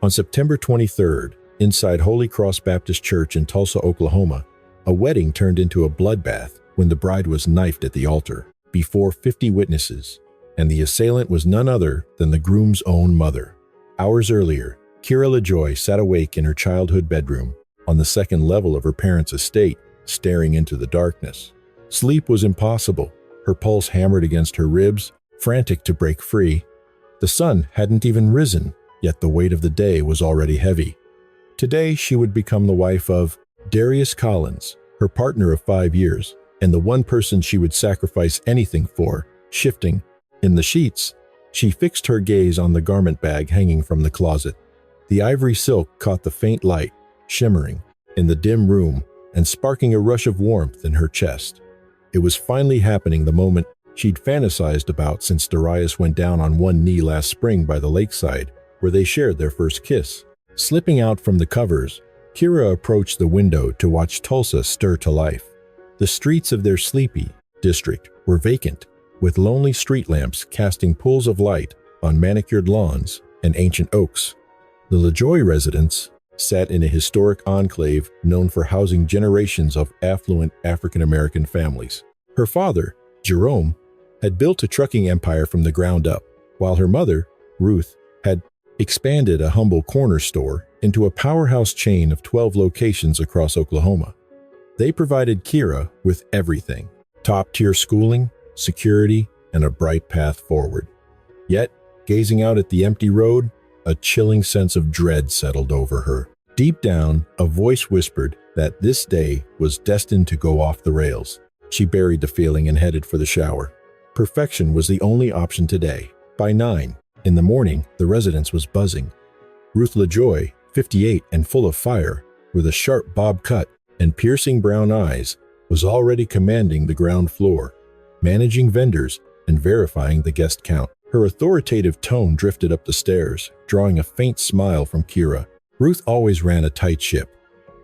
On September 23rd, inside Holy Cross Baptist Church in Tulsa, Oklahoma, a wedding turned into a bloodbath when the bride was knifed at the altar before 50 witnesses, and the assailant was none other than the groom's own mother. Hours earlier, Kira Lejoy sat awake in her childhood bedroom on the second level of her parents' estate, staring into the darkness. Sleep was impossible. Her pulse hammered against her ribs, frantic to break free. The sun hadn't even risen, yet the weight of the day was already heavy. Today, she would become the wife of Eveina Collins, her partner of 5 years, and the one person she would sacrifice anything for. Shifting in the sheets, she fixed her gaze on the garment bag hanging from the closet. The ivory silk caught the faint light, shimmering in the dim room and sparking a rush of warmth in her chest. It was finally happening, the moment she'd fantasized about since Darius went down on one knee last spring by the lakeside, where they shared their first kiss. Slipping out from the covers, Kira approached the window to watch Tulsa stir to life. The streets of their sleepy district were vacant, with lonely street lamps casting pools of light on manicured lawns and ancient oaks. The Lejoy residents sat in a historic enclave known for housing generations of affluent African-American families. Her father, Jerome, had built a trucking empire from the ground up, while her mother, Ruth, had expanded a humble corner store into a powerhouse chain of 12 locations across Oklahoma. They provided Kira with everything: top-tier schooling, security, and a bright path forward. Yet, gazing out at the empty road, a chilling sense of dread settled over her. Deep down, a voice whispered that this day was destined to go off the rails. She buried the feeling and headed for the shower. Perfection was the only option today. By 9 in the morning, the residence was buzzing. Ruth Lejoy, 58 and full of fire, with a sharp bob cut and piercing brown eyes, was already commanding the ground floor, managing vendors and verifying the guest count. Her authoritative tone drifted up the stairs, drawing a faint smile from Kira. Ruth always ran a tight ship.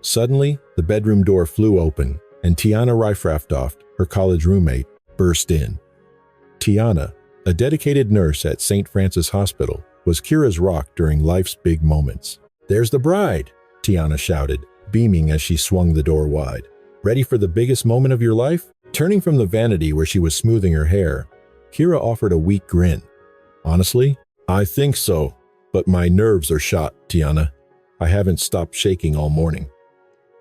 Suddenly, the bedroom door flew open, and Tiana Reifraftoft, her college roommate, burst in. Tiana, a dedicated nurse at St. Francis Hospital, was Kira's rock during life's big moments. "There's the bride," Tiana shouted, beaming as she swung the door wide. "Ready for the biggest moment of your life?" Turning from the vanity where she was smoothing her hair, Kira offered a weak grin. "Honestly, I think so, but my nerves are shot, Tiana. I haven't stopped shaking all morning."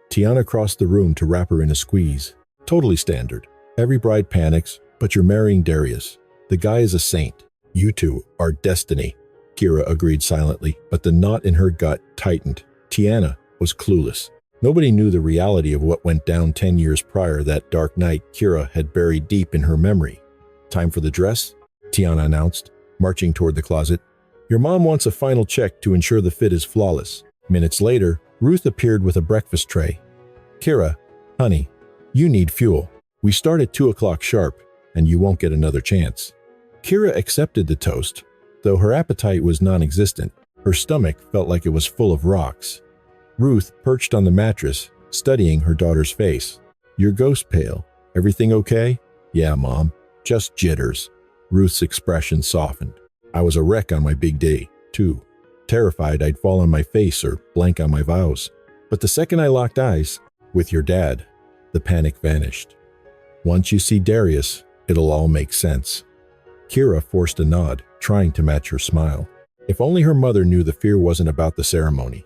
Tiana crossed the room to wrap her in a squeeze. "Totally standard. Every bride panics, but you're marrying Darius. The guy is a saint. You two are destiny." Kira agreed silently, but the knot in her gut tightened. Tiana was clueless. Nobody knew the reality of what went down 10 years prior. That dark night Kira had buried deep in her memory. "Time for the dress," Tiana announced, marching toward the closet. "Your mom wants a final check to ensure the fit is flawless." Minutes later, Ruth appeared with a breakfast tray. "Kira, honey, you need fuel. We start at 2 o'clock sharp, and you won't get another chance." Kira accepted the toast, though her appetite was non-existent. Her stomach felt like it was full of rocks. Ruth perched on the mattress, studying her daughter's face. "You're ghost pale. Everything okay?" "Yeah, Mom. Just jitters." Ruth's expression softened. "I was a wreck on my big day, too. Terrified I'd fall on my face or blank on my vows. But the second I locked eyes with your dad, the panic vanished. Once you see Darius, it'll all make sense." Kira forced a nod, trying to match her smile. If only her mother knew the fear wasn't about the ceremony.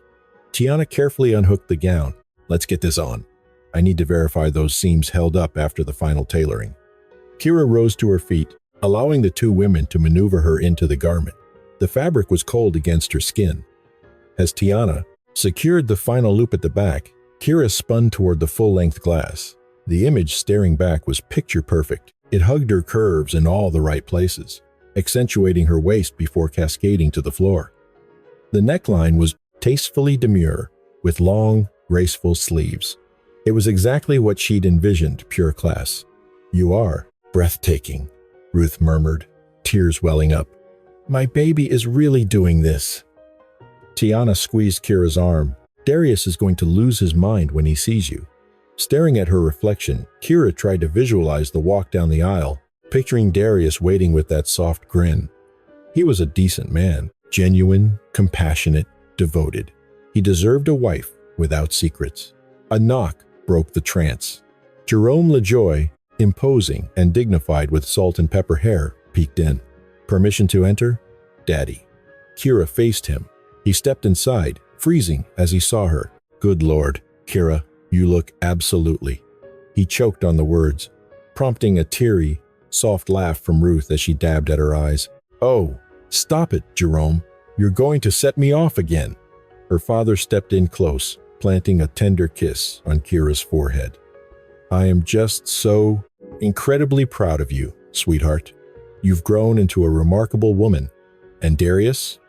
Tiana carefully unhooked the gown. "Let's get this on. I need to verify those seams held up after the final tailoring." Kira rose to her feet, allowing the two women to maneuver her into the garment. The fabric was cold against her skin. As Tiana secured the final loop at the back, Kira spun toward the full-length glass. The image staring back was picture-perfect. It hugged her curves in all the right places, accentuating her waist before cascading to the floor. The neckline was tastefully demure, with long, graceful sleeves. It was exactly what she'd envisioned, pure class. "You are breathtaking," Ruth murmured, tears welling up. "My baby is really doing this." Tiana squeezed Kira's arm. "Darius is going to lose his mind when he sees you." Staring at her reflection, Kira tried to visualize the walk down the aisle, picturing Darius waiting with that soft grin. He was a decent man, genuine, compassionate, devoted. He deserved a wife without secrets. A knock broke the trance. Jerome Lejoy, imposing and dignified with salt and pepper hair, peeked in. Permission to enter? Daddy. Kira faced him. He stepped inside, freezing as he saw her. Good Lord, Kira, you look absolutely. He choked on the words, prompting a teary, soft laugh from Ruth as she dabbed at her eyes. Oh, stop it, Jerome. You're going to set me off again. Her father stepped in close, planting a tender kiss on Kira's forehead. I am just so incredibly proud of you, sweetheart. You've grown into a remarkable woman. And Darius?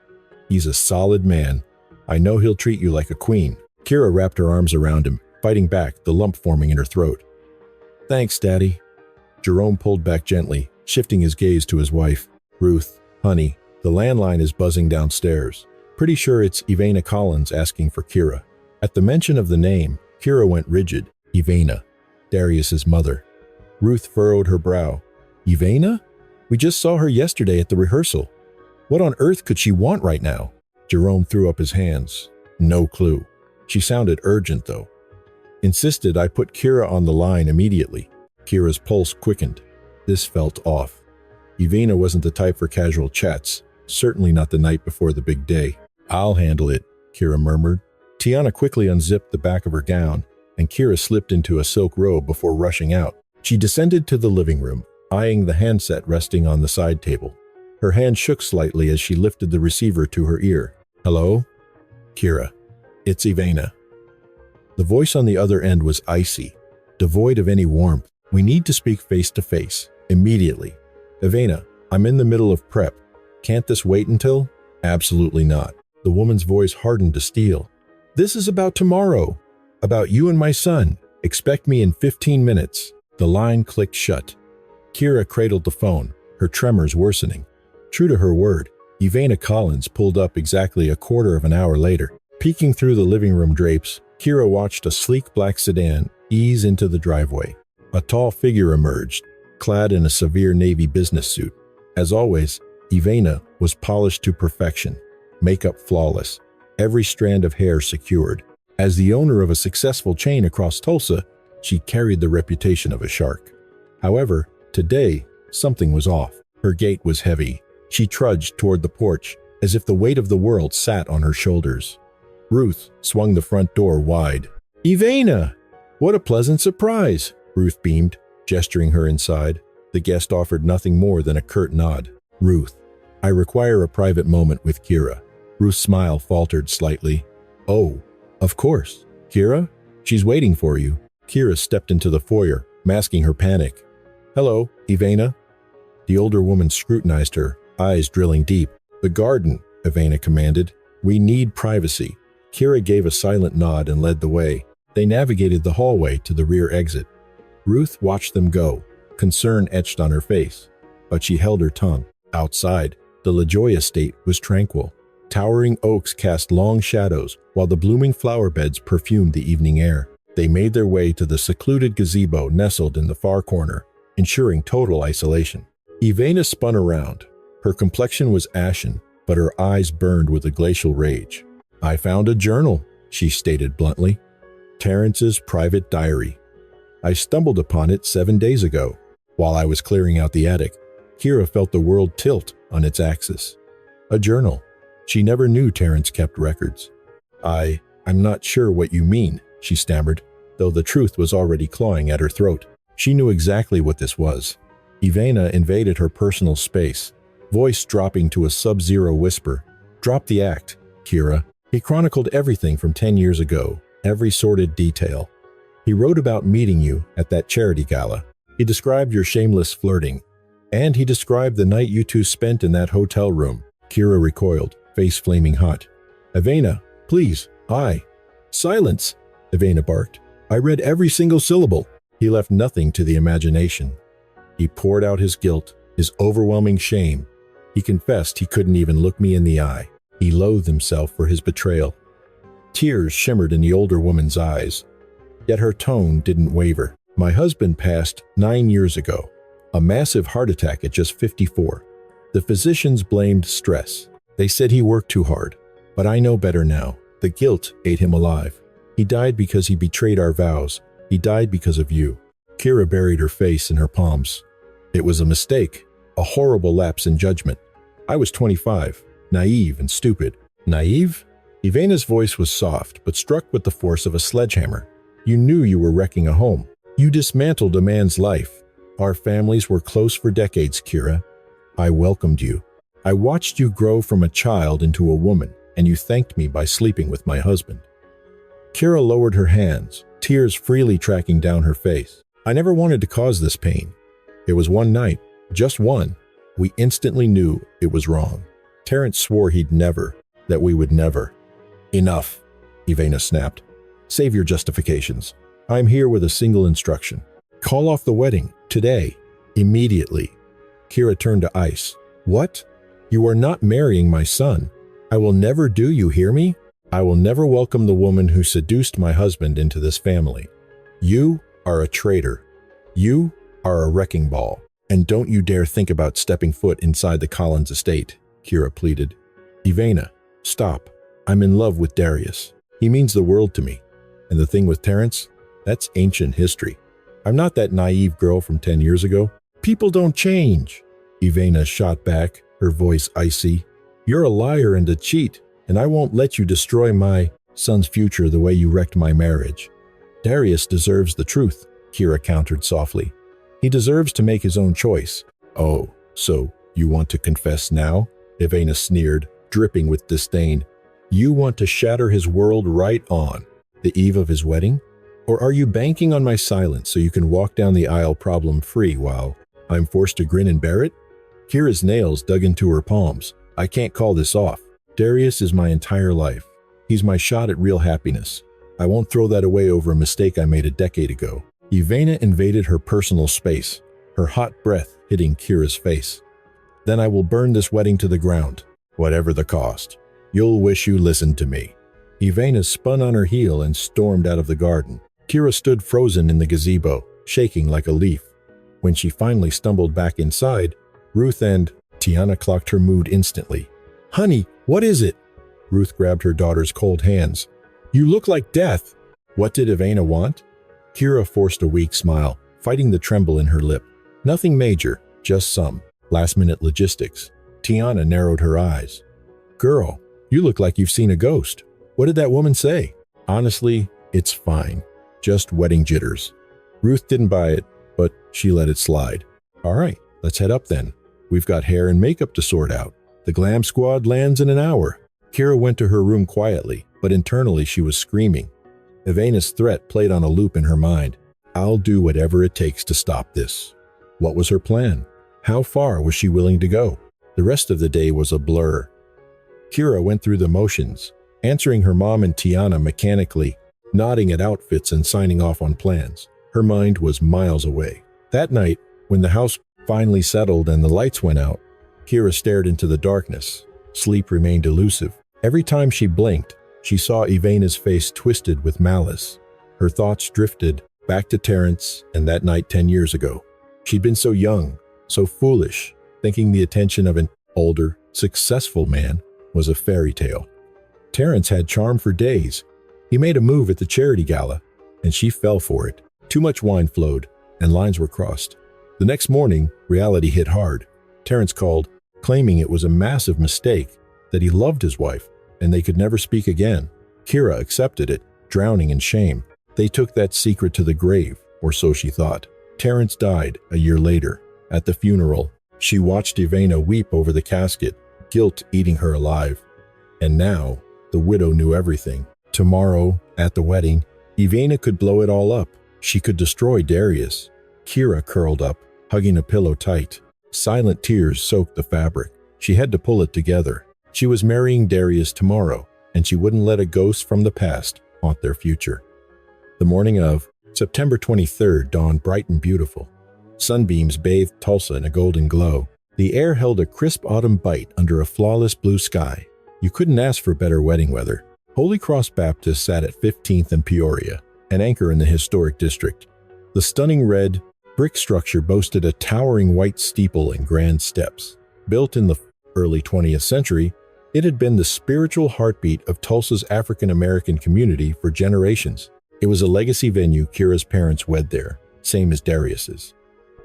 He's a solid man. I know he'll treat you like a queen. Kira wrapped her arms around him, fighting back the lump forming in her throat. Thanks, Daddy. Jerome pulled back gently, shifting his gaze to his wife. Ruth, honey, the landline is buzzing downstairs. Pretty sure it's Eveina Collins asking for Kira. At the mention of the name, Kira went rigid. Eveina, Darius's mother. Ruth furrowed her brow. Eveina? We just saw her yesterday at the rehearsal. What on earth could she want right now? Jerome threw up his hands. No clue. She sounded urgent, though. Insisted I put Kira on the line immediately. Kira's pulse quickened. This felt off. Eveina wasn't the type for casual chats, certainly not the night before the big day. I'll handle it, Kira murmured. Tiana quickly unzipped the back of her gown, and Kira slipped into a silk robe before rushing out. She descended to the living room, eyeing the handset resting on the side table. Her hand shook slightly as she lifted the receiver to her ear. Hello? Kira. It's Eveina. The voice on the other end was icy, devoid of any warmth. We need to speak face to face, immediately. Eveina, I'm in the middle of prep. Can't this wait until? Absolutely not. The woman's voice hardened to steel. This is about tomorrow. About you and my son. Expect me in 15 minutes. The line clicked shut. Kira cradled the phone, her tremors worsening. True to her word, Eveina Collins pulled up exactly a quarter of an hour later. Peeking through the living room drapes, Kira watched a sleek black sedan ease into the driveway. A tall figure emerged, clad in a severe navy business suit. As always, Eveina was polished to perfection, makeup flawless, every strand of hair secured. As the owner of a successful chain across Tulsa, she carried the reputation of a shark. However, today, something was off. Her gait was heavy. She trudged toward the porch, as if the weight of the world sat on her shoulders. Ruth swung the front door wide. Eveina! What a pleasant surprise! Ruth beamed, gesturing her inside. The guest offered nothing more than a curt nod. Ruth, I require a private moment with Kira. Ruth's smile faltered slightly. Oh, of course. Kira? She's waiting for you. Kira stepped into the foyer, masking her panic. Hello, Eveina. The older woman scrutinized her, eyes drilling deep. The garden, Eveina commanded. We need privacy. Kira gave a silent nod and led the way. They navigated the hallway to the rear exit. Ruth watched them go, concern etched on her face, but she held her tongue. Outside, the Lejoy estate was tranquil. Towering oaks cast long shadows, while the blooming flower beds perfumed the evening air. They made their way to the secluded gazebo nestled in the far corner, ensuring total isolation. Eveina spun around. Her complexion was ashen, but her eyes burned with a glacial rage. I found a journal, she stated bluntly. Terrence's private diary. I stumbled upon it 7 days ago. While I was clearing out the attic, Kira felt the world tilt on its axis. A journal. She never knew Terrence kept records. I'm not sure what you mean, she stammered, though the truth was already clawing at her throat. She knew exactly what this was. Eveina invaded her personal space, voice dropping to a sub-zero whisper. Drop the act, Kira. He chronicled everything from 10 years ago, every sordid detail. He wrote about meeting you at that charity gala. He described your shameless flirting. And he described the night you two spent in that hotel room. Kira recoiled, face flaming hot. Eveina, please, Silence, Eveina barked. I read every single syllable. He left nothing to the imagination. He poured out his guilt, his overwhelming shame. He confessed he couldn't even look me in the eye. He loathed himself for his betrayal. Tears shimmered in the older woman's eyes, yet her tone didn't waver. My husband passed 9 years ago, a massive heart attack at just 54. The physicians blamed stress. They said he worked too hard, But I know better now. The guilt ate him alive. He died because he betrayed our vows. He died because of you." Kira buried her face in her palms. "It was a mistake, a horrible lapse in judgment. I was 25, naive and stupid." "Naive?" Eveina's voice was soft, but struck with the force of a sledgehammer. "You knew you were wrecking a home. You dismantled a man's life. Our families were close for decades, Kira. I welcomed you. I watched you grow from a child into a woman, and you thanked me by sleeping with my husband." Kira lowered her hands, tears freely tracking down her face. "I never wanted to cause this pain. It was one night, just one. We instantly knew it was wrong. Terrence swore he'd never, that we would never." "Enough," Eveina snapped. "Save your justifications. I'm here with a single instruction. Call off the wedding, today, immediately." Kira turned to ice. "What? You are not marrying my son. I will never do, you hear me? I will never welcome the woman who seduced my husband into this family. You are a traitor. You are a wrecking ball. And don't you dare think about stepping foot inside the Collins estate," Kira pleaded. "Eveina, stop. I'm in love with Darius. He means the world to me. And the thing with Terrence, that's ancient history. I'm not that naive girl from 10 years ago. People don't change." Eveina shot back, her voice icy. "You're a liar and a cheat, and I won't let you destroy my son's future the way you wrecked my marriage." "Darius deserves the truth," Kira countered softly. "He deserves to make his own choice." "Oh, so you want to confess now?" Eveina sneered, dripping with disdain. "You want to shatter his world right on the eve of his wedding? Or are you banking on my silence so you can walk down the aisle problem-free while I'm forced to grin and bear it?" Kira's nails dug into her palms. "I can't call this off. Darius is my entire life. He's my shot at real happiness. I won't throw that away over a mistake I made a decade ago." Eveina invaded her personal space, her hot breath hitting Kira's face. "Then I will burn this wedding to the ground, whatever the cost. You'll wish you listened to me." Eveina spun on her heel and stormed out of the garden. Kira stood frozen in the gazebo, shaking like a leaf. When she finally stumbled back inside, Ruth and Tiana clocked her mood instantly. "Honey, what is it?" Ruth grabbed her daughter's cold hands. "You look like death." What did Eveina want? Kira forced a weak smile, fighting the tremble in her lip. "Nothing major, just some last-minute logistics." Tiana narrowed her eyes. "Girl, you look like you've seen a ghost. What did that woman say?" "Honestly, it's fine. Just wedding jitters." Ruth didn't buy it, but she let it slide. "All right, let's head up then. We've got hair and makeup to sort out. The glam squad lands in an hour." Kira went to her room quietly, but internally she was screaming. Eveina's threat played on a loop in her mind. I'll do whatever it takes to stop this. What was her plan? How far was she willing to go? The rest of the day was a blur. Kira went through the motions, answering her mom and Tiana mechanically, nodding at outfits and signing off on plans. Her mind was miles away. That night, when the house finally settled and the lights went out, Kira stared into the darkness. Sleep remained elusive. Every time she blinked, she saw Eveina's face twisted with malice. Her thoughts drifted back to Terrence and that night 10 years ago. She'd been so young, so foolish, thinking the attention of an older, successful man was a fairy tale. Terrence had charm for days. He made a move at the charity gala, and she fell for it. Too much wine flowed, and lines were crossed. The next morning, reality hit hard. Terrence called, claiming it was a massive mistake, that he loved his wife, and they could never speak again. Kira accepted it, drowning in shame. They took that secret to the grave, or so she thought. Terrence died a year later. At the funeral, she watched Eveina weep over the casket, guilt eating her alive. And now, the widow knew everything. Tomorrow, at the wedding, Eveina could blow it all up. She could destroy Darius. Kira curled up, hugging a pillow tight. Silent tears soaked the fabric. She had to pull it together. She was marrying Darius tomorrow, and she wouldn't let a ghost from the past haunt their future. The morning of September 23rd dawned bright and beautiful. Sunbeams bathed Tulsa in a golden glow. The air held a crisp autumn bite under a flawless blue sky. You couldn't ask for better wedding weather. Holy Cross Baptist sat at 15th and Peoria, an anchor in the historic district. The stunning red brick structure boasted a towering white steeple and grand steps. Built in the early 20th century, It had been the spiritual heartbeat of Tulsa's African-American community for generations. It was a legacy venue. Kira's parents wed there, same as Darius's.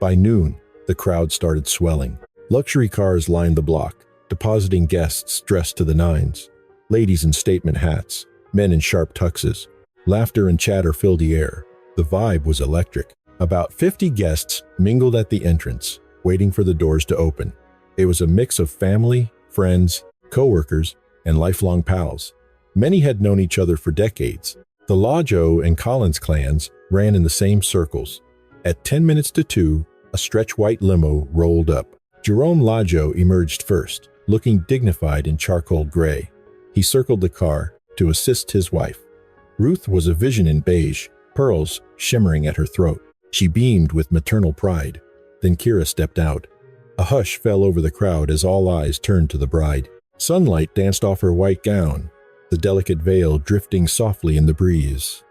By noon, the crowd started swelling. Luxury cars lined the block, depositing guests dressed to the nines. Ladies in statement hats, men in sharp tuxes. Laughter and chatter filled the air. The vibe was electric. About 50 guests mingled at the entrance, waiting for the doors to open. It was a mix of family, friends, co-workers, and lifelong pals. Many had known each other for decades. The Lejoy and Collins clans ran in the same circles. At 10 minutes to 2, a stretch white limo rolled up. Jerome Lejoy emerged first, looking dignified in charcoal gray. He circled the car to assist his wife. Ruth was a vision in beige, pearls shimmering at her throat. She beamed with maternal pride. Then Kira stepped out. A hush fell over the crowd as all eyes turned to the bride. Sunlight danced off her white gown, the delicate veil drifting softly in the breeze.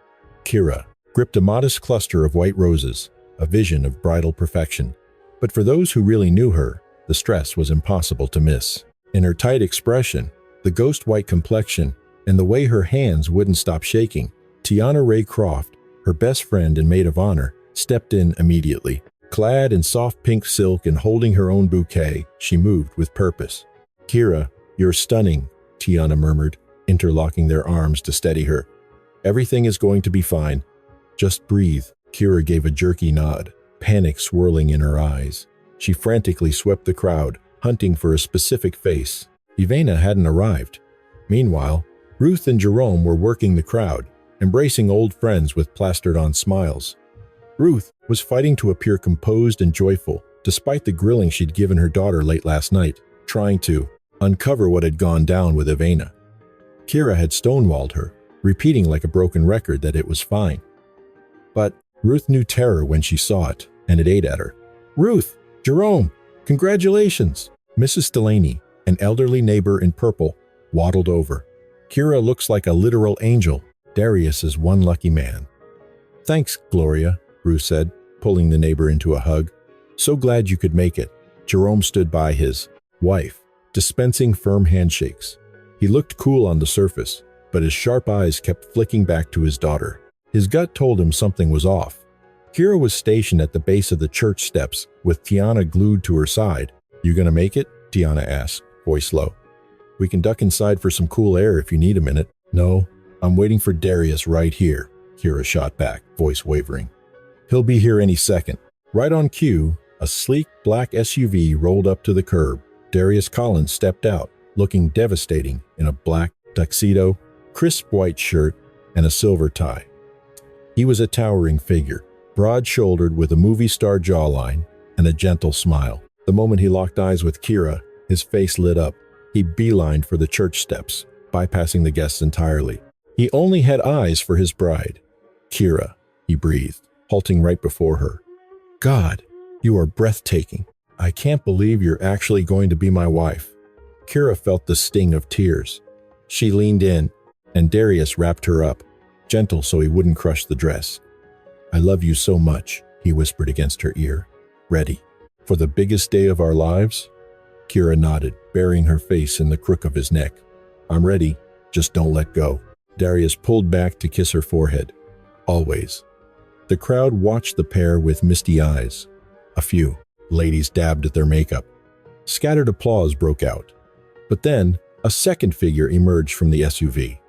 Kira gripped a modest cluster of white roses, a vision of bridal perfection. But for those who really knew her, the stress was impossible to miss. In her tight expression, the ghost-white complexion, and the way her hands wouldn't stop shaking, Tiana Ray Croft, her best friend and maid of honor, stepped in immediately. Clad in soft pink silk and holding her own bouquet, she moved with purpose. "Kira, you're stunning," Tiana murmured, interlocking their arms to steady her. "Everything is going to be fine. Just breathe." Kira gave a jerky nod, panic swirling in her eyes. She frantically swept the crowd, hunting for a specific face. Eveina hadn't arrived. Meanwhile, Ruth and Jerome were working the crowd, embracing old friends with plastered-on smiles. Ruth was fighting to appear composed and joyful, despite the grilling she'd given her daughter late last night, trying to uncover what had gone down with Eveina. Kira had stonewalled her, repeating like a broken record that it was fine. But Ruth knew terror when she saw it, and it ate at her. "Ruth! Jerome! Congratulations!" Mrs. Delaney, an elderly neighbor in purple, waddled over. "Kira looks like a literal angel. Darius is one lucky man." "Thanks, Gloria," Ruth said, pulling the neighbor into a hug. "So glad you could make it." Jerome stood by his wife, dispensing firm handshakes. He looked cool on the surface, but his sharp eyes kept flicking back to his daughter. His gut told him something was off. Kira was stationed at the base of the church steps, with Tiana glued to her side. "You gonna make it?" Tiana asked, voice low. "We can duck inside for some cool air if you need a minute." "No, I'm waiting for Darius right here," Kira shot back, voice wavering. "He'll be here any second." Right on cue, a sleek black SUV rolled up to the curb. Darius Collins stepped out, looking devastating in a black tuxedo, crisp white shirt, and a silver tie. He was a towering figure, broad-shouldered with a movie star jawline and a gentle smile. The moment he locked eyes with Kira, his face lit up. He beelined for the church steps, bypassing the guests entirely. He only had eyes for his bride. "Kira," he breathed, halting right before her. "God, you are breathtaking. I can't believe you're actually going to be my wife." Kira felt the sting of tears. She leaned in, and Darius wrapped her up, gentle so he wouldn't crush the dress. "I love you so much," he whispered against her ear. "Ready for the biggest day of our lives?" Kira nodded, burying her face in the crook of his neck. "I'm ready, just don't let go." Darius pulled back to kiss her forehead. "Always." The crowd watched the pair with misty eyes. A few ladies dabbed at their makeup. Scattered applause broke out. But then, a second figure emerged from the SUV.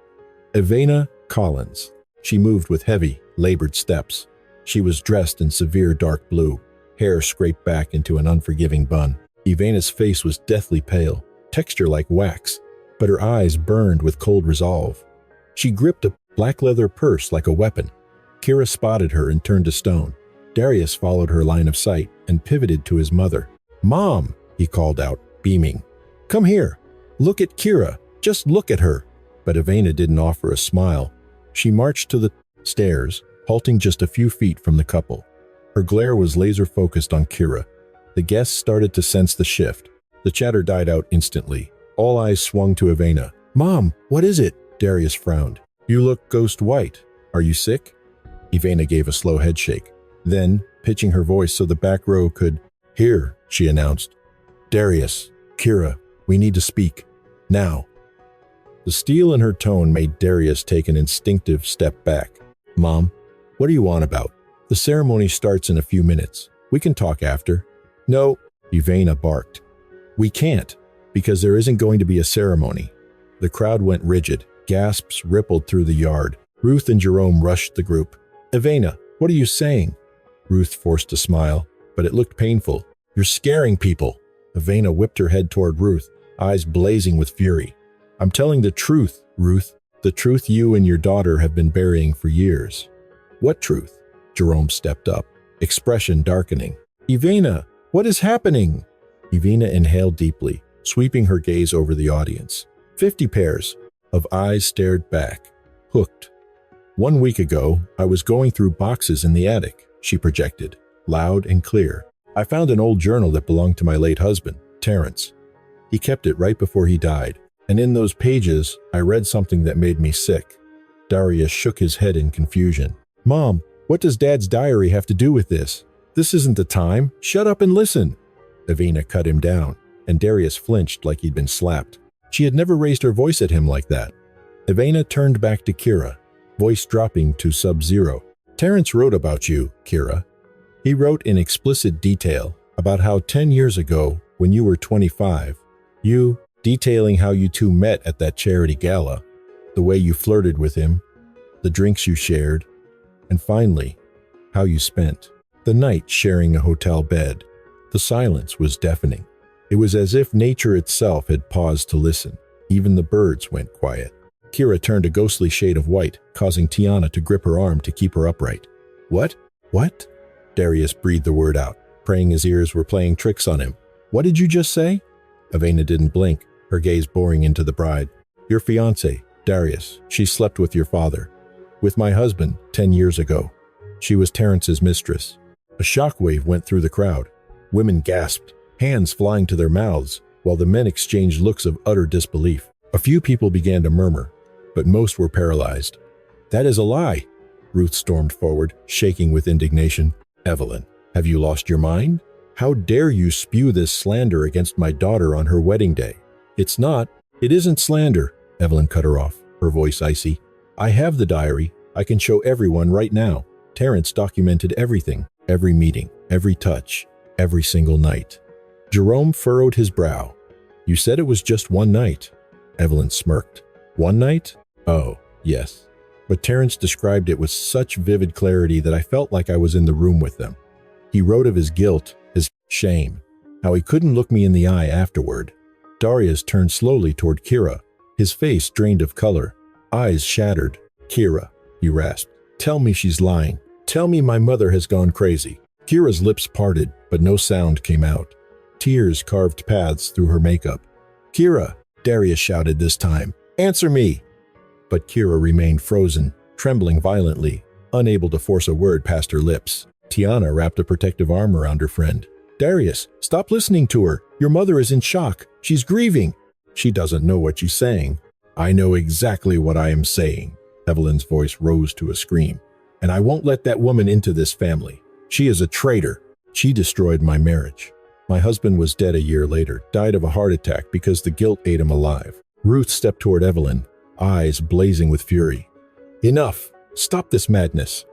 Eveina Collins. She moved with heavy, labored steps. She was dressed in severe dark blue, hair scraped back into an unforgiving bun. Eveina's face was deathly pale, texture like wax, but her eyes burned with cold resolve. She gripped a black leather purse like a weapon. Kira spotted her and turned to stone. Darius followed her line of sight and pivoted to his mother. "Mom," he called out, beaming. "Come here. Look at Kira. Just look at her." But Eveina didn't offer a smile. She marched to the stairs, halting just a few feet from the couple. Her glare was laser-focused on Kira. The guests started to sense the shift. The chatter died out instantly. All eyes swung to Eveina. "Mom, what is it?" Darius frowned. "You look ghost white. Are you sick?" Eveina gave a slow headshake. Then, pitching her voice so the back row could hear, she announced, "Darius, Kira, we need to speak. Now." The steel in her tone made Darius take an instinctive step back. Mom, what are you on about? The ceremony starts in a few minutes. We can talk after. No, Eveina barked. We can't, because there isn't going to be a ceremony. The crowd went rigid. Gasps rippled through the yard. Ruth and Jerome rushed the group. Eveina, what are you saying? Ruth forced a smile, but it looked painful. You're scaring people. Eveina whipped her head toward Ruth, eyes blazing with fury. I'm telling the truth, Ruth. The truth you and your daughter have been burying for years. What truth? Jerome stepped up, expression darkening. Eveina, what is happening? Eveina inhaled deeply, sweeping her gaze over the audience. 50 pairs of eyes stared back, hooked. 1 week ago, I was going through boxes in the attic, she projected, loud and clear. I found an old journal that belonged to my late husband, Terrence. He kept it right before he died, and in those pages, I read something that made me sick. Darius shook his head in confusion. Mom, what does Dad's diary have to do with this? This isn't the time. Shut up and listen. Eveina cut him down, and Darius flinched like he'd been slapped. She had never raised her voice at him like that. Eveina turned back to Kira, voice dropping to sub-zero. Terrence wrote about you, Kira. He wrote in explicit detail about how 10 years ago, when you were 25, detailing how you two met at that charity gala, the way you flirted with him, the drinks you shared, and finally, how you spent the night sharing a hotel bed. The silence was deafening. It was as if nature itself had paused to listen. Even the birds went quiet. Kira turned a ghostly shade of white, causing Tiana to grip her arm to keep her upright. What? What? Darius breathed the word out, praying his ears were playing tricks on him. What did you just say? Eveina didn't blink, her gaze boring into the bride. Your fiancé, Darius, she slept with your father. With my husband, 10 years ago. She was Terrence's mistress. A shockwave went through the crowd. Women gasped, hands flying to their mouths, while the men exchanged looks of utter disbelief. A few people began to murmur, but most were paralyzed. That is a lie, Ruth stormed forward, shaking with indignation. Evelyn, have you lost your mind? How dare you spew this slander against my daughter on her wedding day? It isn't slander, Evelyn cut her off, her voice icy. I have the diary. I can show everyone right now. Terrence documented everything, every meeting, every touch, every single night. Jerome furrowed his brow. You said it was just one night. Evelyn smirked. One night? Oh, yes. But Terrence described it with such vivid clarity that I felt like I was in the room with them. He wrote of his guilt, his shame, how he couldn't look me in the eye afterward. Darius turned slowly toward Kira, his face drained of color, eyes shattered. Kira, he rasped, tell me she's lying. Tell me my mother has gone crazy. Kira's lips parted, but no sound came out. Tears carved paths through her makeup. Kira, Darius shouted this time, answer me. But Kira remained frozen, trembling violently, unable to force a word past her lips. Tiana wrapped a protective arm around her friend. Darius, stop listening to her. Your mother is in shock. She's grieving. She doesn't know what she's saying. I know exactly what I am saying. Evelyn's voice rose to a scream. And I won't let that woman into this family. She is a traitor. She destroyed my marriage. My husband was dead a year later, died of a heart attack because the guilt ate him alive. Ruth stepped toward Evelyn, eyes blazing with fury. Enough! Stop this madness.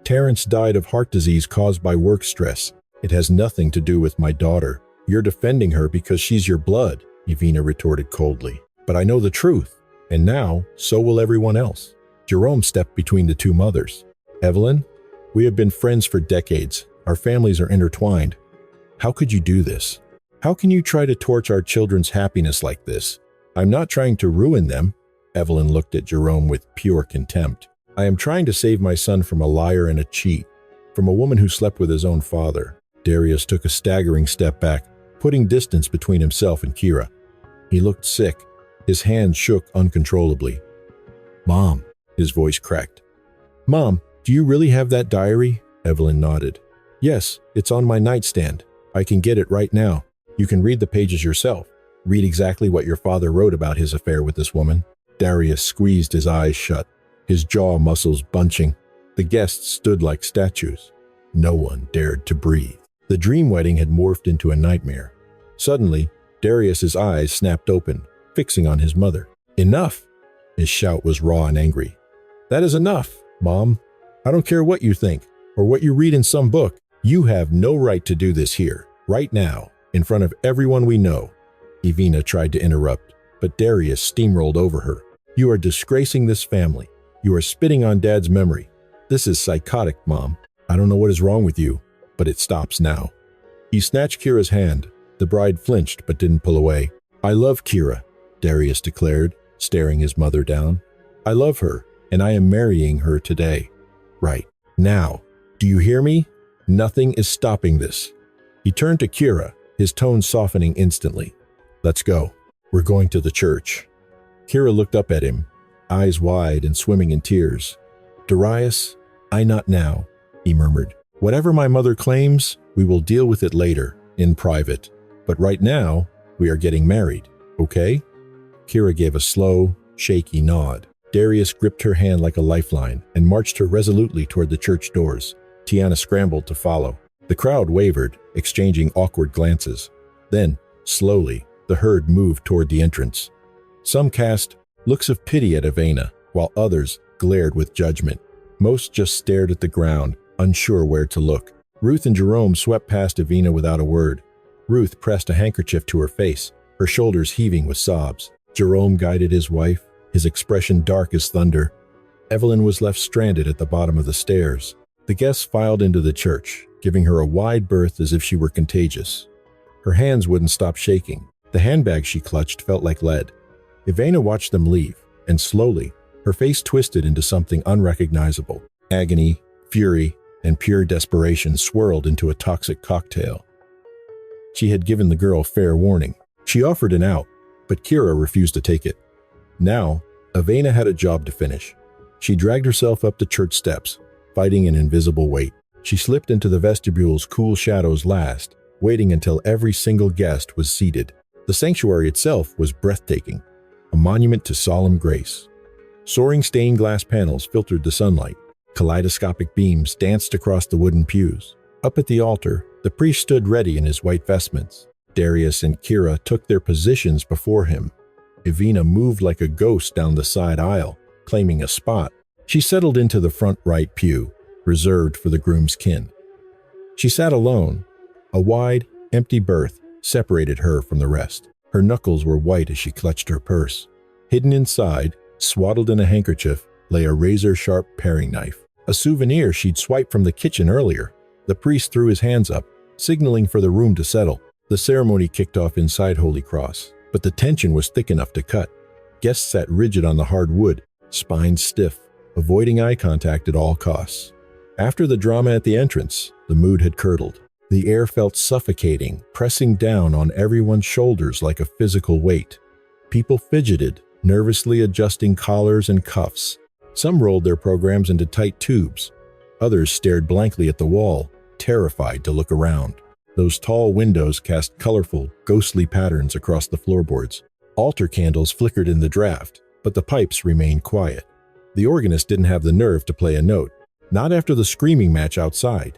Terrence died of heart disease caused by work stress. It has nothing to do with my daughter. You're defending her because she's your blood, Eveina retorted coldly. But I know the truth, and now so will everyone else. Jerome stepped between the two mothers. Evelyn, we have been friends for decades. Our families are intertwined. How could you do this? How can you try to torch our children's happiness like this? I'm not trying to ruin them. Evelyn looked at Jerome with pure contempt. I am trying to save my son from a liar and a cheat, from a woman who slept with his own father. Darius took a staggering step back, putting distance between himself and Kira. He looked sick. His hands shook uncontrollably. Mom, his voice cracked. Mom, do you really have that diary? Evelyn nodded. Yes, it's on my nightstand. I can get it right now. You can read the pages yourself. Read exactly what your father wrote about his affair with this woman. Darius squeezed his eyes shut, his jaw muscles bunching. The guests stood like statues. No one dared to breathe. The dream wedding had morphed into a nightmare. Suddenly, Darius's eyes snapped open, fixing on his mother. Enough! His shout was raw and angry. "That is enough, Mom. I don't care what you think or what you read in some book. You have no right to do this here, right now, in front of everyone we know." Eveina tried to interrupt, but Darius steamrolled over her. "You are disgracing this family. You are spitting on Dad's memory. This is psychotic, Mom. I don't know what is wrong with you, but it stops now." He snatched Kira's hand. The bride flinched but didn't pull away. "I love Kira," Darius declared, staring his mother down. "I love her, and I am marrying her today. Right now. Do you hear me? Nothing is stopping this." He turned to Kira, his tone softening instantly. "Let's go. We're going to the church." Kira looked up at him, eyes wide and swimming in tears. "Darius, I not now," he murmured. "Whatever my mother claims, we will deal with it later, in private. But right now, we are getting married, okay?" Kira gave a slow, shaky nod. Darius gripped her hand like a lifeline and marched her resolutely toward the church doors. Tiana scrambled to follow. The crowd wavered, exchanging awkward glances. Then, slowly, the herd moved toward the entrance. Some cast looks of pity at Eveina, while others glared with judgment. Most just stared at the ground, unsure where to look. Ruth and Jerome swept past Eveina without a word. Ruth pressed a handkerchief to her face, her shoulders heaving with sobs. Jerome guided his wife, his expression dark as thunder. Evelyn was left stranded at the bottom of the stairs. The guests filed into the church, giving her a wide berth as if she were contagious. Her hands wouldn't stop shaking. The handbag she clutched felt like lead. Eveina watched them leave, and slowly, her face twisted into something unrecognizable. Agony, fury, and pure desperation swirled into a toxic cocktail. She had given the girl fair warning. She offered an out, but Kira refused to take it. Now, Eveina had a job to finish. She dragged herself up the church steps, fighting an invisible weight. She slipped into the vestibule's cool shadows last, waiting until every single guest was seated. The sanctuary itself was breathtaking, a monument to solemn grace. Soaring stained glass panels filtered the sunlight. Kaleidoscopic beams danced across the wooden pews. Up at the altar, the priest stood ready in his white vestments. Darius and Kira took their positions before him. Eveina moved like a ghost down the side aisle, claiming a spot. She settled into the front right pew, reserved for the groom's kin. She sat alone. A wide, empty berth separated her from the rest. Her knuckles were white as she clutched her purse. Hidden inside, swaddled in a handkerchief, lay a razor-sharp paring knife, a souvenir she'd swiped from the kitchen earlier. The priest threw his hands up, signaling for the room to settle. The ceremony kicked off inside Holy Cross, but the tension was thick enough to cut. Guests sat rigid on the hard wood, spines stiff, avoiding eye contact at all costs. After the drama at the entrance, the mood had curdled. The air felt suffocating, pressing down on everyone's shoulders like a physical weight. People fidgeted, nervously adjusting collars and cuffs. Some rolled their programs into tight tubes. Others stared blankly at the wall, terrified to look around. Those tall windows cast colorful, ghostly patterns across the floorboards. Altar candles flickered in the draft, but the pipes remained quiet. The organist didn't have the nerve to play a note, not after the screaming match outside.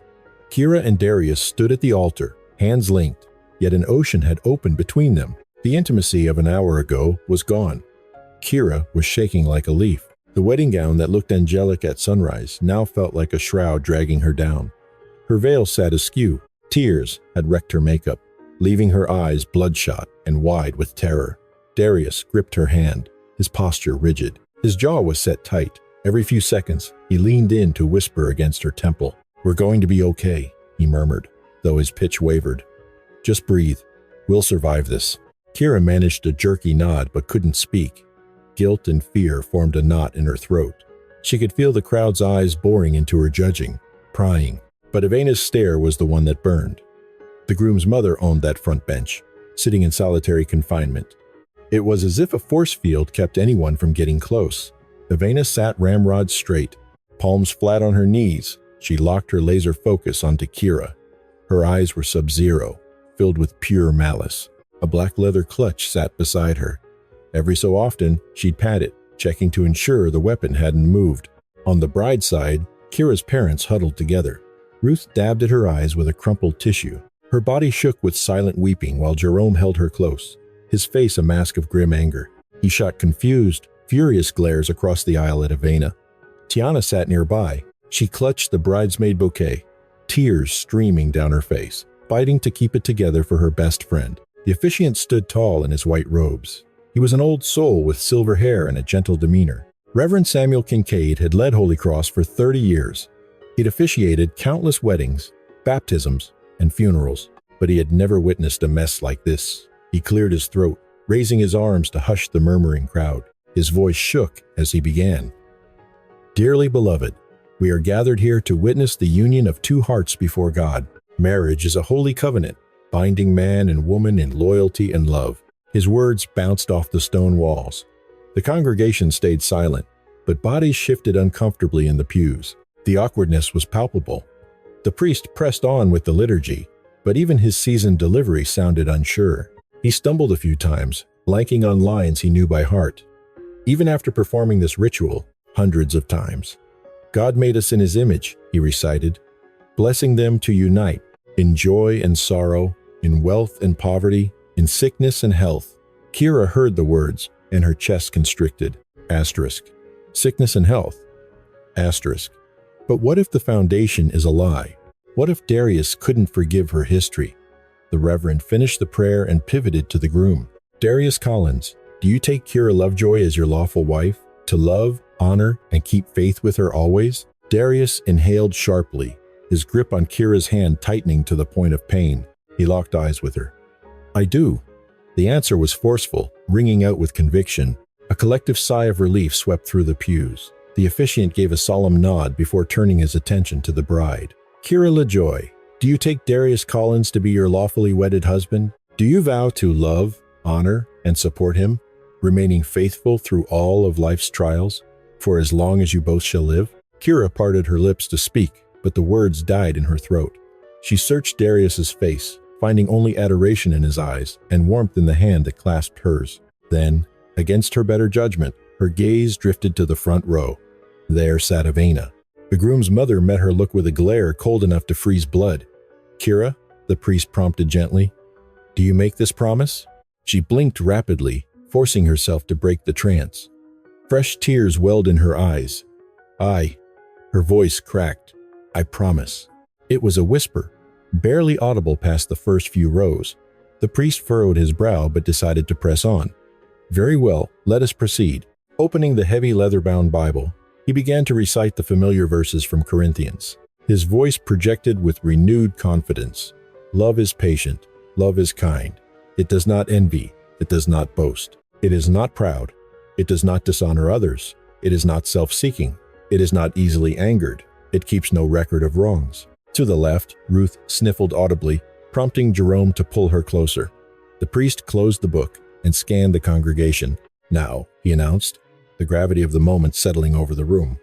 Kira and Darius stood at the altar, hands linked, yet an ocean had opened between them. The intimacy of an hour ago was gone. Kira was shaking like a leaf. The wedding gown that looked angelic at sunrise now felt like a shroud dragging her down. Her veil sat askew. Tears had wrecked her makeup, leaving her eyes bloodshot and wide with terror. Darius gripped her hand, his posture rigid. His jaw was set tight. Every few seconds, he leaned in to whisper against her temple. "We're going to be okay," he murmured, though his pitch wavered. "Just breathe. We'll survive this." Kira managed a jerky nod but couldn't speak. Guilt and fear formed a knot in her throat. She could feel the crowd's eyes boring into her judging, prying. But Eveina's stare was the one that burned. The groom's mother owned that front bench, sitting in solitary confinement. It was as if a force field kept anyone from getting close. Eveina sat ramrod straight, palms flat on her knees. She locked her laser focus onto Kira. Her eyes were sub-zero, filled with pure malice. A black leather clutch sat beside her. Every so often, she'd pat it, checking to ensure the weapon hadn't moved. On the bride's side, Kira's parents huddled together. Ruth dabbed at her eyes with a crumpled tissue. Her body shook with silent weeping while Jerome held her close, his face a mask of grim anger. He shot confused, furious glares across the aisle at Eveina. Tiana sat nearby. She clutched the bridesmaid bouquet, tears streaming down her face, fighting to keep it together for her best friend. The officiant stood tall in his white robes. He was an old soul with silver hair and a gentle demeanor. Reverend Samuel Kincaid had led Holy Cross for 30 years. He'd officiated countless weddings, baptisms, and funerals, but he had never witnessed a mess like this. He cleared his throat, raising his arms to hush the murmuring crowd. His voice shook as he began. Dearly beloved, we are gathered here to witness the union of two hearts before God. Marriage is a holy covenant, binding man and woman in loyalty and love. His words bounced off the stone walls. The congregation stayed silent, but bodies shifted uncomfortably in the pews. The awkwardness was palpable. The priest pressed on with the liturgy, but even his seasoned delivery sounded unsure. He stumbled a few times, blanking on lines he knew by heart. Even after performing this ritual hundreds of times, God made us in his image, he recited, blessing them to unite in joy and sorrow, in wealth and poverty, in sickness and health. Kira heard the words, and her chest constricted. Asterisk. Sickness and health. Asterisk. But what if the foundation is a lie? What if Darius couldn't forgive her history? The Reverend finished the prayer and pivoted to the groom. Darius Collins, do you take Kira Lovejoy as your lawful wife, to love, honor, and keep faith with her always? Darius inhaled sharply, his grip on Kira's hand tightening to the point of pain. He locked eyes with her. I do. The answer was forceful, ringing out with conviction. A collective sigh of relief swept through the pews. The officiant gave a solemn nod before turning his attention to the bride. Kira Lejoy, do you take Darius Collins to be your lawfully wedded husband? Do you vow to love, honor, and support him, remaining faithful through all of life's trials, for as long as you both shall live? Kira parted her lips to speak, but the words died in her throat. She searched Darius's face, finding only adoration in his eyes and warmth in the hand that clasped hers. Then, against her better judgment, her gaze drifted to the front row. There sat Eveina. The groom's mother met her look with a glare cold enough to freeze blood. Kira, the priest prompted gently, do you make this promise? She blinked rapidly, forcing herself to break the trance. Fresh tears welled in her eyes. I, her voice cracked. I promise. It was a whisper, barely audible past the first few rows. The priest furrowed his brow but decided to press on. Very well, let us proceed. Opening the heavy leather-bound Bible, he began to recite the familiar verses from Corinthians. His voice projected with renewed confidence. Love is patient. Love is kind. It does not envy. It does not boast. It is not proud. It does not dishonor others. It is not self-seeking. It is not easily angered. It keeps no record of wrongs. To the left, Ruth sniffled audibly, prompting Jerome to pull her closer. The priest closed the book and scanned the congregation. Now, he announced, the gravity of the moment settling over the room.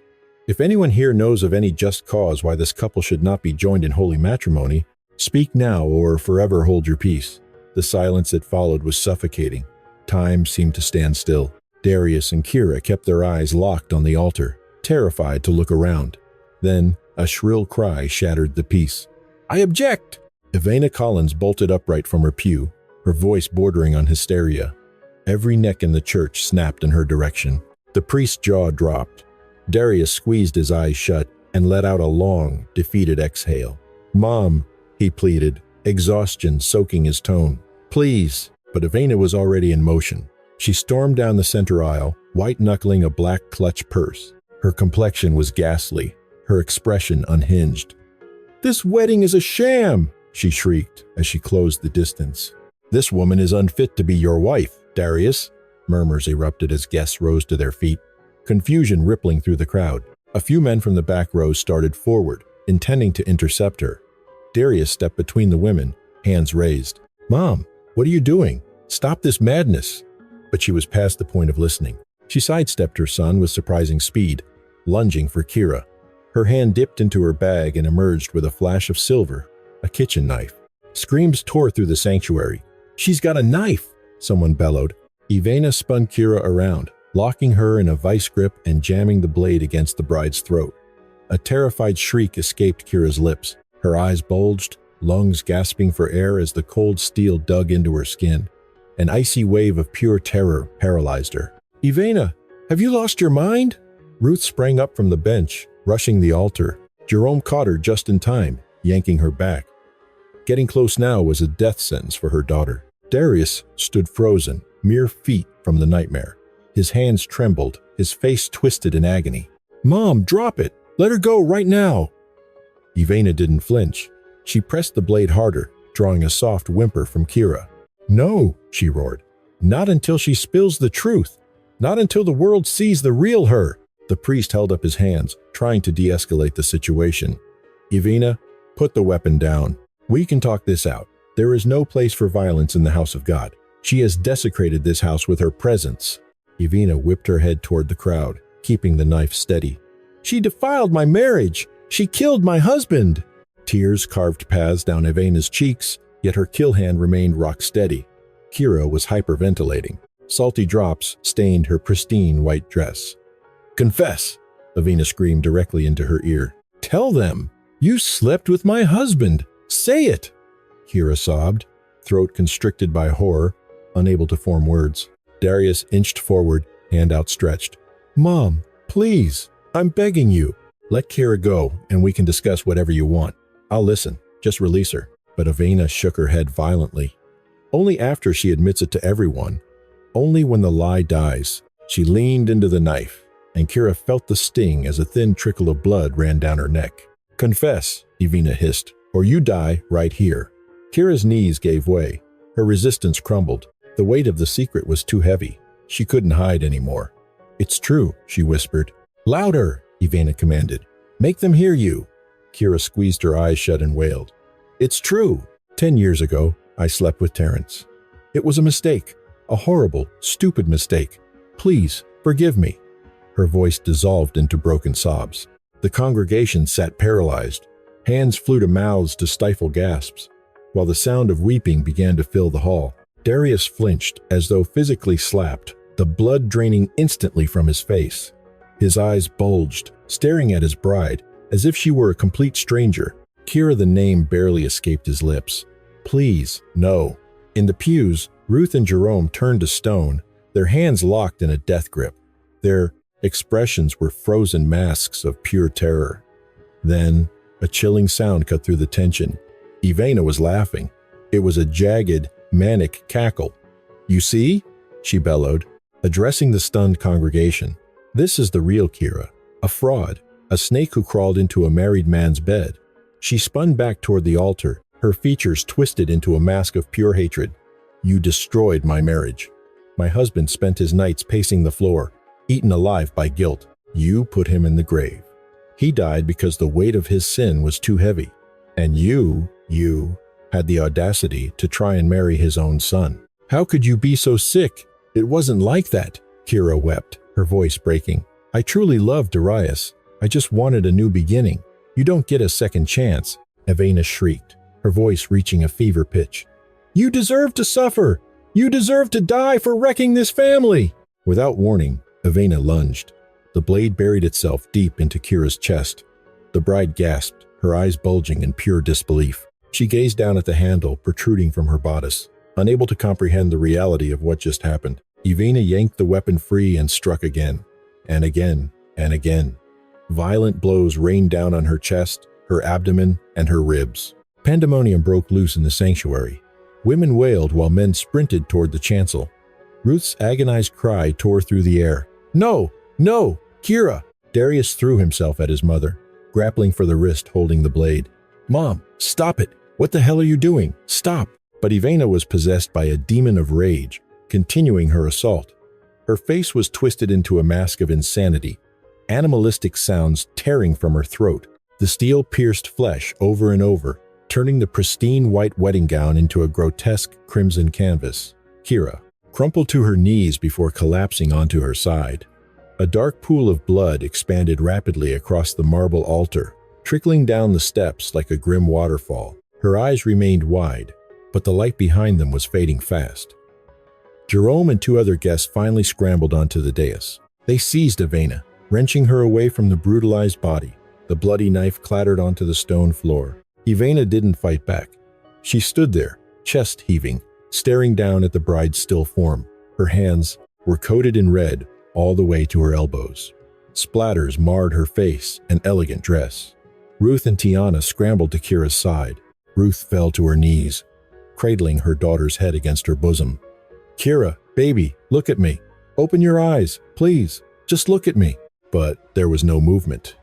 If anyone here knows of any just cause why this couple should not be joined in holy matrimony, speak now or forever hold your peace. The silence that followed was suffocating. Time seemed to stand still. Darius and Kira kept their eyes locked on the altar, terrified to look around. Then, a shrill cry shattered the peace. I object! Eveina Collins bolted upright from her pew, her voice bordering on hysteria. Every neck in the church snapped in her direction. The priest's jaw dropped. Darius squeezed his eyes shut and let out a long, defeated exhale. Mom, he pleaded, exhaustion soaking his tone. Please. But Eveina was already in motion. She stormed down the center aisle, white-knuckling a black clutch purse. Her complexion was ghastly, her expression unhinged. This wedding is a sham, she shrieked as she closed the distance. This woman is unfit to be your wife, Darius. Murmurs erupted as guests rose to their feet, confusion rippling through the crowd. A few men from the back rows started forward, intending to intercept her. Darius stepped between the women, hands raised. Mom, what are you doing? Stop this madness. But she was past the point of listening. She sidestepped her son with surprising speed, lunging for Kira. Her hand dipped into her bag and emerged with a flash of silver, a kitchen knife. Screams tore through the sanctuary. She's got a knife, someone bellowed. Eveina spun Kira around, locking her in a vice grip and jamming the blade against the bride's throat. A terrified shriek escaped Kira's lips. Her eyes bulged, lungs gasping for air as the cold steel dug into her skin. An icy wave of pure terror paralyzed her. Eveina, Have you lost your mind?" Ruth sprang up from the bench, rushing the altar. Jerome caught her just in time, yanking her back. Getting close now was a death sentence for her daughter. Darius stood frozen, mere feet from the nightmare. His hands trembled, his face twisted in agony. "Mom, drop it! Let her go right now!" Eveina didn't flinch. She pressed the blade harder, drawing a soft whimper from Kira. "No," she roared. "Not until she spills the truth. Not until the world sees the real her." The priest held up his hands, trying to de-escalate the situation. "Eveina, put the weapon down. We can talk this out. There is no place for violence in the house of God. She has desecrated this house with her presence." Eveina whipped her head toward the crowd, keeping the knife steady. "She defiled my marriage! She killed my husband!" Tears carved paths down Eveina's cheeks, yet her kill hand remained rock steady. Kira was hyperventilating. Salty drops stained her pristine white dress. "Confess!" Eveina screamed directly into her ear. "Tell them! You slept with my husband! Say it!" Kira sobbed, throat constricted by horror, unable to form words. Darius inched forward, hand outstretched. "Mom, please, I'm begging you. Let Kira go, and we can discuss whatever you want. I'll listen. Just release her." But Eveina shook her head violently. Only after she admits it to everyone, only when the lie dies, she leaned into the knife, and Kira felt the sting as a thin trickle of blood ran down her neck. "Confess," Eveina hissed, "or you die right here." Kira's knees gave way. Her resistance crumbled. The weight of the secret was too heavy. She couldn't hide anymore. "It's true," she whispered. "Louder," Eveina commanded. "Make them hear you." Kira squeezed her eyes shut and wailed. "It's true. 10 years ago, I slept with Terrence. It was a mistake. A horrible, stupid mistake. Please, forgive me." Her voice dissolved into broken sobs. The congregation sat paralyzed. Hands flew to mouths to stifle gasps, while the sound of weeping began to fill the hall. Darius flinched as though physically slapped, the blood draining instantly from his face. His eyes bulged, staring at his bride, as if she were a complete stranger. Kira, the name barely escaped his lips. "Please, no." In the pews, Ruth and Jerome turned to stone, their hands locked in a death grip. Their expressions were frozen masks of pure terror. Then, a chilling sound cut through the tension. Eveina was laughing. It was a jagged, manic cackle. "You see?" she bellowed, addressing the stunned congregation. "This is the real Kira, a fraud, a snake who crawled into a married man's bed." She spun back toward the altar, her features twisted into a mask of pure hatred. "You destroyed my marriage. My husband spent his nights pacing the floor, eaten alive by guilt. You put him in the grave. He died because the weight of his sin was too heavy. And you had the audacity to try and marry his own son. How could you be so sick? It wasn't like that." Kira wept, her voice breaking. "I truly loved Darius. I just wanted a new beginning. You don't get a second chance." Eveina shrieked, her voice reaching a fever pitch. "You deserve to suffer! You deserve to die for wrecking this family!" Without warning, Eveina lunged. The blade buried itself deep into Kira's chest. The bride gasped, her eyes bulging in pure disbelief. She gazed down at the handle protruding from her bodice, unable to comprehend the reality of what just happened. Eveina yanked the weapon free and struck again, and again, and again. Violent blows rained down on her chest, her abdomen, and her ribs. Pandemonium broke loose in the sanctuary. Women wailed while men sprinted toward the chancel. Ruth's agonized cry tore through the air. "No! No! Kira!" Darius threw himself at his mother, grappling for the wrist holding the blade. "Mom, stop it! What the hell are you doing? Stop!" But Eveina was possessed by a demon of rage, continuing her assault. Her face was twisted into a mask of insanity, animalistic sounds tearing from her throat. The steel pierced flesh over and over, turning the pristine white wedding gown into a grotesque crimson canvas. Kira crumpled to her knees before collapsing onto her side. A dark pool of blood expanded rapidly across the marble altar, trickling down the steps like a grim waterfall. Her eyes remained wide, but the light behind them was fading fast. Jerome and 2 other guests finally scrambled onto the dais. They seized Eveina, wrenching her away from the brutalized body. The bloody knife clattered onto the stone floor. Eveina didn't fight back. She stood there, chest heaving, staring down at the bride's still form. Her hands were coated in red, all the way to her elbows. Splatters marred her face and elegant dress. Ruth and Tiana scrambled to Kira's side. Ruth fell to her knees, cradling her daughter's head against her bosom. "Kira, baby, look at me. Open your eyes, please. Just look at me." But there was no movement.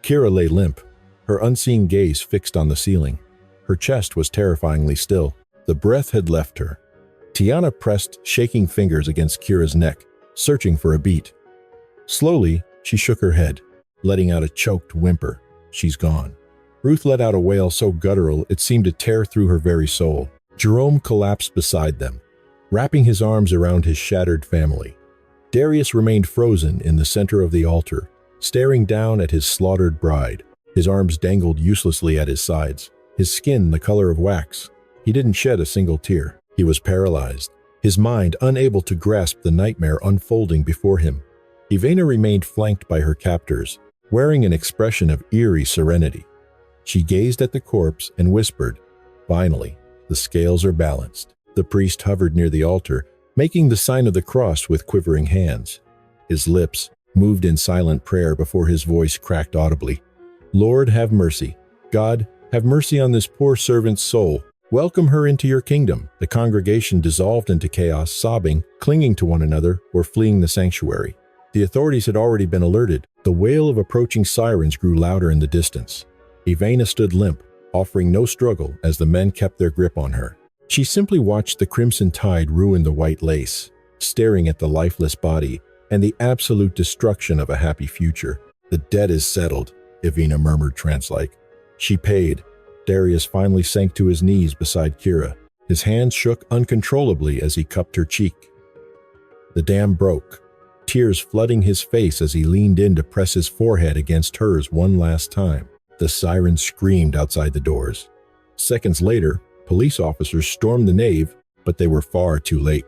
Kira lay limp, her unseeing gaze fixed on the ceiling. Her chest was terrifyingly still. The breath had left her. Tiana pressed shaking fingers against Kira's neck, searching for a beat. Slowly, she shook her head, letting out a choked whimper. "She's gone." Ruth let out a wail so guttural it seemed to tear through her very soul. Jerome collapsed beside them, wrapping his arms around his shattered family. Darius remained frozen in the center of the altar, staring down at his slaughtered bride. His arms dangled uselessly at his sides, his skin the color of wax. He didn't shed a single tear. He was paralyzed, his mind unable to grasp the nightmare unfolding before him. Eveina remained flanked by her captors, wearing an expression of eerie serenity. She gazed at the corpse and whispered, "Finally, the scales are balanced." The priest hovered near the altar, making the sign of the cross with quivering hands. His lips moved in silent prayer before his voice cracked audibly. "Lord, have mercy. God, have mercy on this poor servant's soul. Welcome her into your kingdom." The congregation dissolved into chaos, sobbing, clinging to one another, or fleeing the sanctuary. The authorities had already been alerted. The wail of approaching sirens grew louder in the distance. Eveina stood limp, offering no struggle as the men kept their grip on her. She simply watched the crimson tide ruin the white lace, staring at the lifeless body and the absolute destruction of a happy future. "The debt is settled," Eveina murmured trance-like. She paid. Darius finally sank to his knees beside Kira. His hands shook uncontrollably as he cupped her cheek. The dam broke, tears flooding his face as he leaned in to press his forehead against hers one last time. The sirens screamed outside the doors. Seconds later, police officers stormed the nave, but they were far too late.